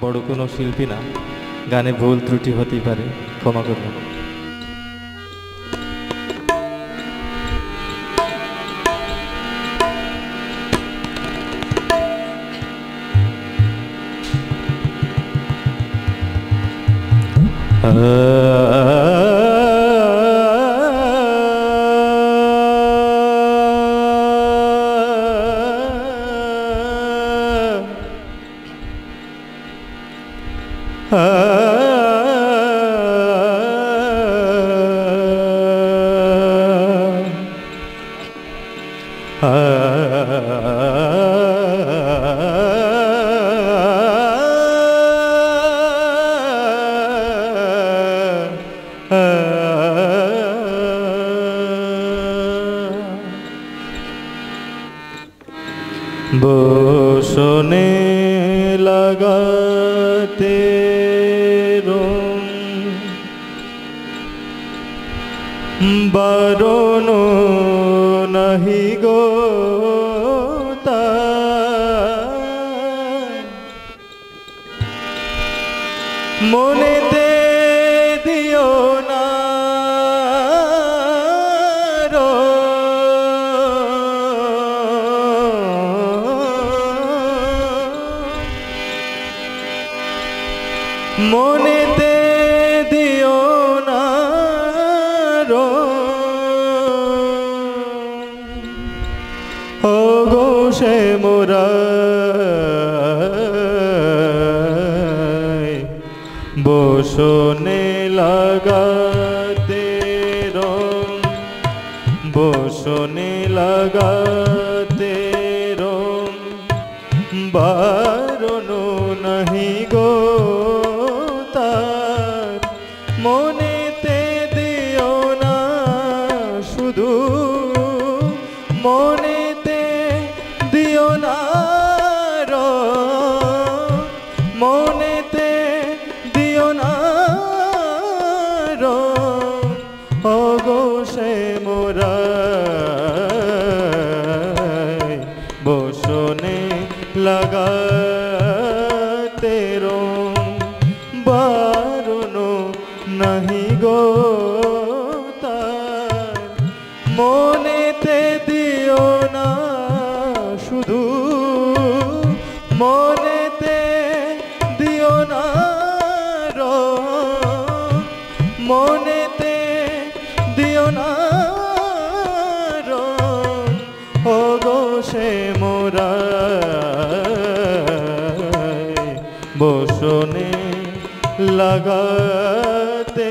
বড় কোনো শিল্পী না, গানে ভুল ত্রুটি হতেই পারে, ক্ষমা করবেন। বসনে লাগাতে বারণ নাহি গো মনেতে দিও না মনেতে দিও না ও গো সে মোরা বসনে লাগাতে বসনে লাগাতে বারণ নাহি গো তার মনেতে দিও না শুধু মনেতে দিও না মনেতে দিও না ও গো সে মোরা বসনে লাগাতে বারণ নাহি গো তার মনেতে দিও না শুধু মনেতে দিও না মনেতে দিও না ও গো সে মোরা বসনে লাগাতে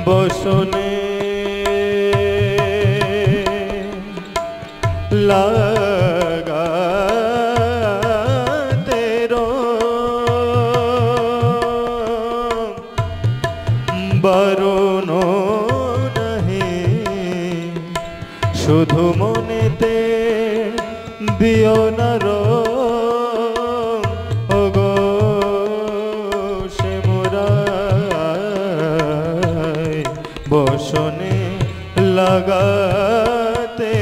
বসনে লাগাতে বারণ নাহি শুধু মনেতে দিও না ও গো সে মোরা বসনে লাগাতে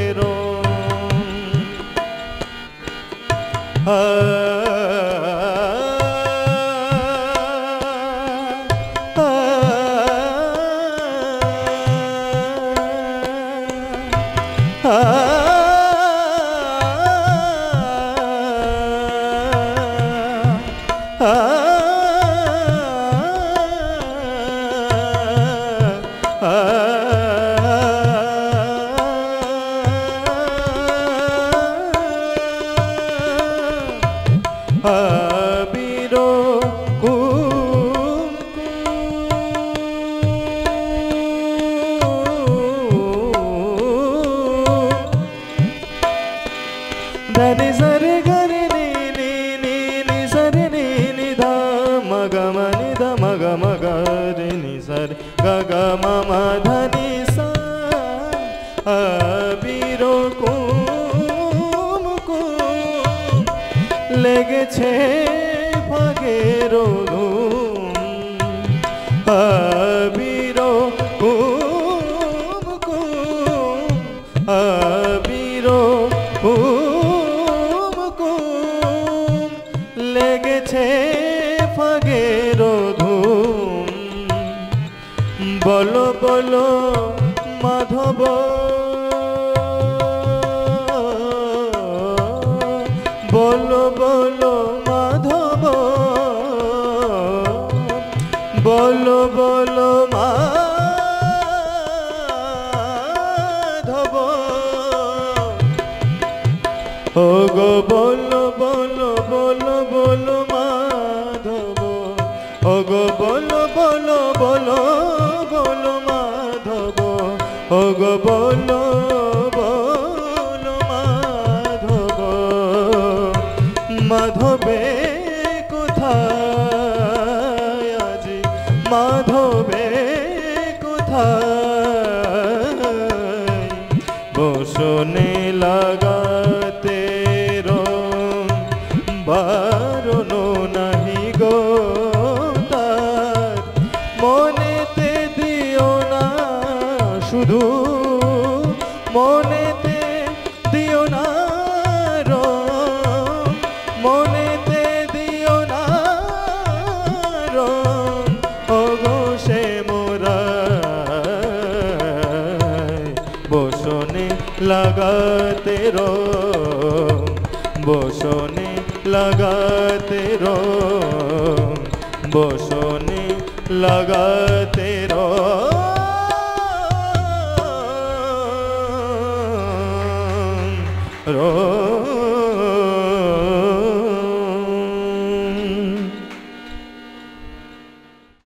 దని సరి గరి ని ని ని ని సరి ని ని ధ మగ మని ధ మగ మగ రి ని సరి గ గ మ మ ధ ని సా আবিরো কুম কুম লেগেছে ভাগের ধুম আবিরো কুম কুম আবিরো কুম কুম बोलो बोलो माधव बोलो बोलो माधव बोलो बोलो माधव ओ गो बोलो बोलो बोलो बोलो माधव ओ गो बोलो बोलो बोलो बोलो माधव ओ गो बोलो बोलो माधव माधवे कोथाय আজি माधवे कोथाय बसने लागाते बारण नहीं गो तार मनेते दिओ ना शुधु मनेते दिओ ना मनेते दिओ ना ओगो से मोरा बसने लगाते बसने लगाते बसने लगाते